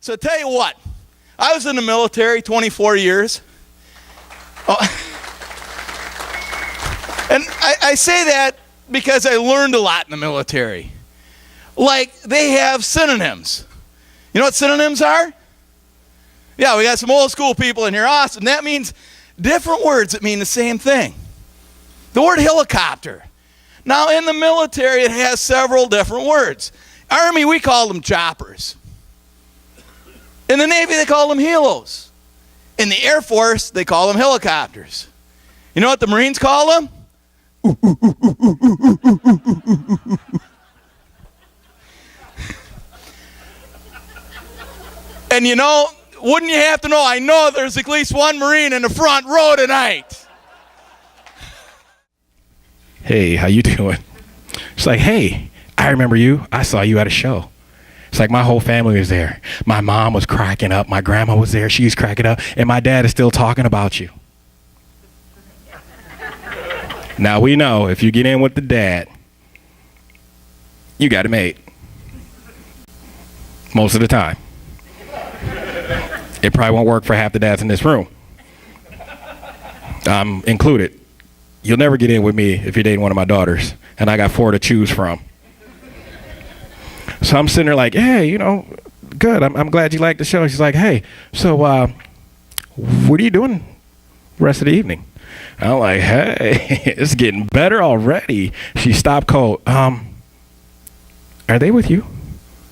So I tell you what, I was in the military 24 years. Oh, and I say that because I learned a lot in the military. Like, they have synonyms. You know what synonyms are? Yeah, we got some old school people in here. Awesome. That means different words that mean the same thing. The word helicopter. Now, in the military, it has several different words. Army, we call them choppers. In the Navy, they call them helos. In the Air Force, they call them helicopters. You know what the Marines call them? And you know, wouldn't you have to know, I know there's at least one Marine in the front row tonight. Hey, how you doing? It's like, hey, I remember you. I saw you at a show. It's like my whole family was there. My mom was cracking up. My grandma was there. She's cracking up. And my dad is still talking about you. Now we know if you get in with the dad, you got it made. Most of the time. It probably won't work for half the dads in this room. I'm included. You'll never get in with me if you're dating one of my daughters. And I got 4 to choose from. So I'm sitting there like, hey, you know, good. I'm glad you liked the show. She's like, hey, so what are you doing the rest of the evening? I'm like, hey, it's getting better already. She stopped cold. Are they with you?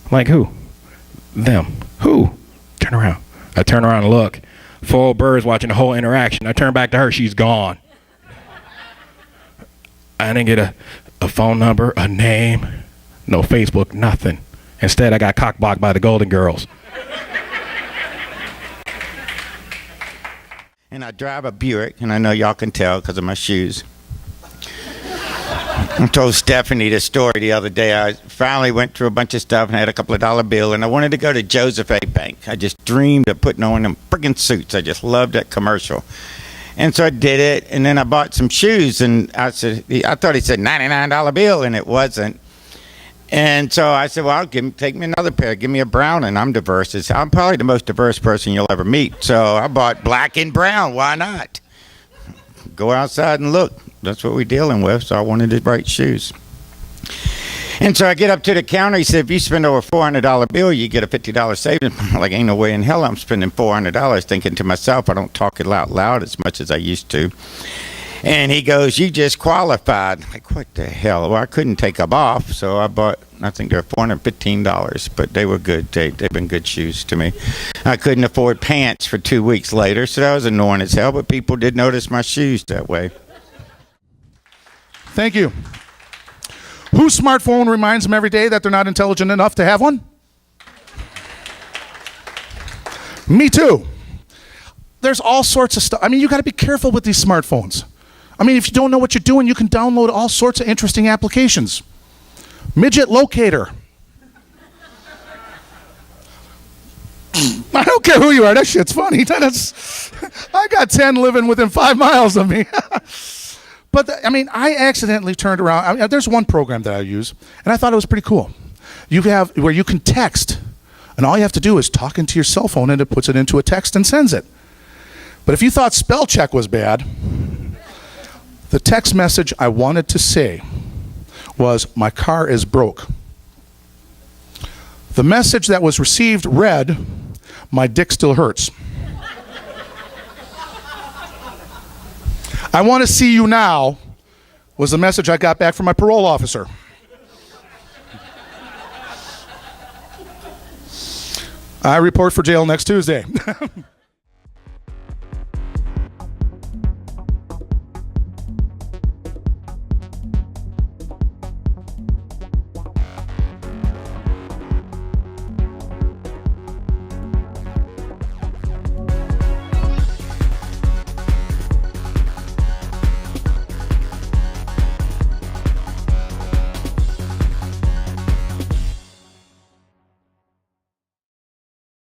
I'm like, who? Them. Who? Turn around. I turn around and look. Full birds watching the whole interaction. I turn back to her. She's gone. I didn't get a phone number, a name, no Facebook, nothing. Instead, I got cockblocked by the Golden Girls. And I drive a Buick, and I know y'all can tell because of my shoes. I told Stephanie this story the other day. I finally went through a bunch of stuff and had a couple of dollar bill, and I wanted to go to Joseph A. Bank. I just dreamed of putting on them friggin' suits. I just loved that commercial. And so I did it, and then I bought some shoes, and I thought he said $99 bill, and it wasn't. And so I said, well, take me another pair. Give me a brown, and I'm diverse. I'm probably the most diverse person you'll ever meet. So I bought black and brown. Why not? Go outside and look. That's what we're dealing with, so I wanted the right shoes. And so I get up to the counter. He said, if you spend over $400 bill, you get a $50 savings. I'm like, ain't no way in hell I'm spending $400, thinking to myself, I don't talk it out loud as much as I used to. And he goes, you just qualified. Like, what the hell? Well, I couldn't take them off, so I bought, I think they're $415, but they were good. They've been good shoes to me. I couldn't afford pants for 2 weeks later, so that was annoying as hell, but people did notice my shoes that way. Thank you. Whose smartphone reminds them every day that they're not intelligent enough to have one? Me too. There's all sorts of stuff. I mean, you got to be careful with these smartphones. I mean, if you don't know what you're doing, you can download all sorts of interesting applications. Midget locator. I don't care who you are. That shit's funny. I got 10 living within 5 miles of me. But, I accidentally turned around. There's one program that I use, and I thought it was pretty cool. You have where you can text, and all you have to do is talk into your cell phone, and it puts it into a text and sends it. But if you thought spell check was bad, the text message I wanted to say was, my car is broke. The message that was received read, my dick still hurts. I want to see you now was the message I got back from my parole officer. I report for jail next Tuesday.